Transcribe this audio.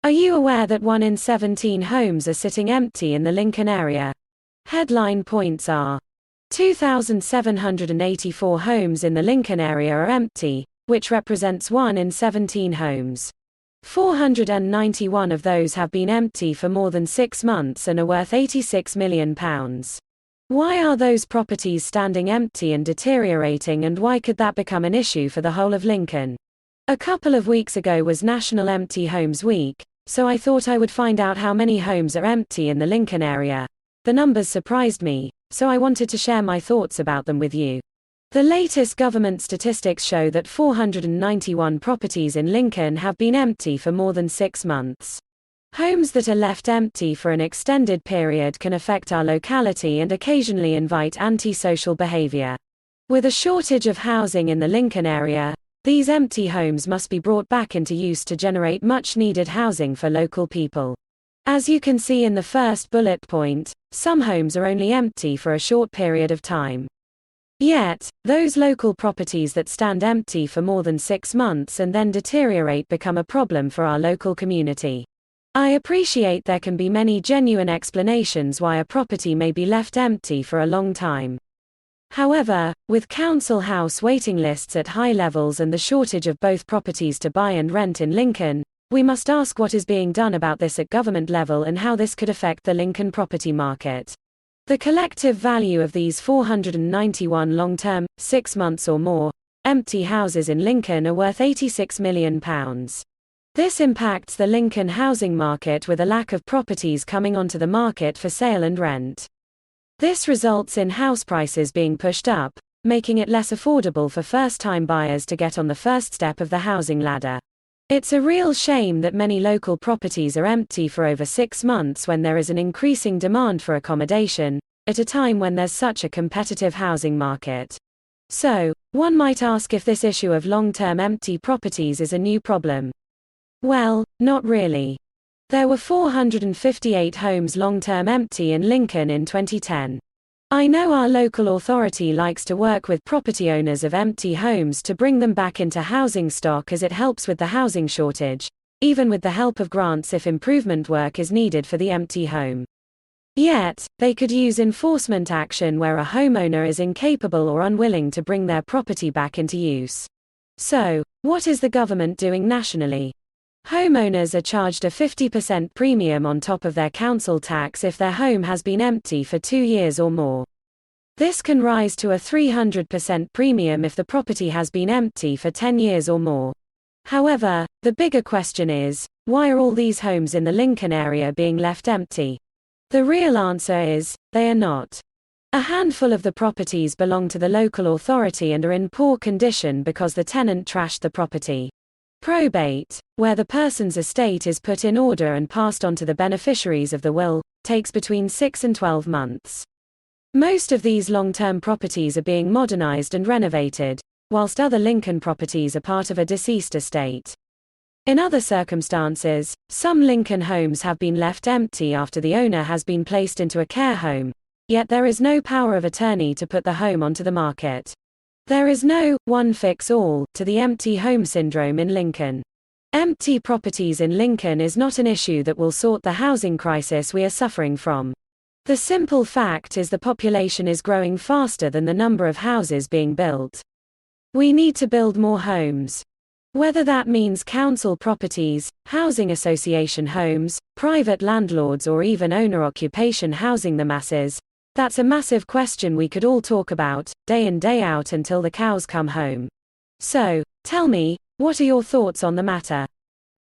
Are you aware that 1 in 17 homes are sitting empty in the Lincoln area? Headline points are: 2,784 homes in the Lincoln area are empty, which represents 1 in 17 homes. 491 of those have been empty for more than 6 months and are worth £86 million. Why are those properties standing empty and deteriorating, and why could that become an issue for the whole of Lincoln? A couple of weeks ago was National Empty Homes Week, so I thought I would find out how many homes are empty in the Lincoln area. The numbers surprised me, so I wanted to share my thoughts about them with you. The latest government statistics show that 491 properties in Lincoln have been empty for more than 6 months. Homes that are left empty for an extended period can affect our locality and occasionally invite antisocial behavior. With a shortage of housing in the Lincoln area, these empty homes must be brought back into use to generate much-needed housing for local people. As you can see in the first bullet point, some homes are only empty for a short period of time. Yet, those local properties that stand empty for more than 6 months and then deteriorate become a problem for our local community. I appreciate there can be many genuine explanations why a property may be left empty for a long time. However, with council house waiting lists at high levels and the shortage of both properties to buy and rent in Lincoln, we must ask what is being done about this at government level and how this could affect the Lincoln property market. The collective value of these 491 long-term, 6 months or more, empty houses in Lincoln are worth £86 million. This impacts the Lincoln housing market with a lack of properties coming onto the market for sale and rent. This results in house prices being pushed up, making it less affordable for first-time buyers to get on the first step of the housing ladder. It's a real shame that many local properties are empty for over 6 months when there is an increasing demand for accommodation, at a time when there's such a competitive housing market. So, one might ask if this issue of long-term empty properties is a new problem. Well, not really. There were 458 homes long-term empty in Lincoln in 2010. I know our local authority likes to work with property owners of empty homes to bring them back into housing stock, as it helps with the housing shortage, even with the help of grants if improvement work is needed for the empty home. Yet, they could use enforcement action where a homeowner is incapable or unwilling to bring their property back into use. So, what is the government doing nationally? Homeowners are charged a 50% premium on top of their council tax if their home has been empty for 2 years or more. This can rise to a 300% premium if the property has been empty for 10 years or more. However, the bigger question is, why are all these homes in the Lincoln area being left empty? The real answer is, they are not. A handful of the properties belong to the local authority and are in poor condition because the tenant trashed the property. Probate, where the person's estate is put in order and passed on to the beneficiaries of the will, takes between 6 and 12 months. Most of these long-term properties are being modernized and renovated, whilst other Lincoln properties are part of a deceased estate. In other circumstances, some Lincoln homes have been left empty after the owner has been placed into a care home, yet there is no power of attorney to put the home onto the market. There is no one-fix-all to the empty home syndrome in Lincoln. Empty properties in Lincoln is not an issue that will sort the housing crisis we are suffering from. The simple fact is the population is growing faster than the number of houses being built. We need to build more homes. Whether that means council properties, housing association homes, private landlords, or even owner-occupation housing the masses, that's a massive question we could all talk about, day in day out until the cows come home. So, tell me, what are your thoughts on the matter?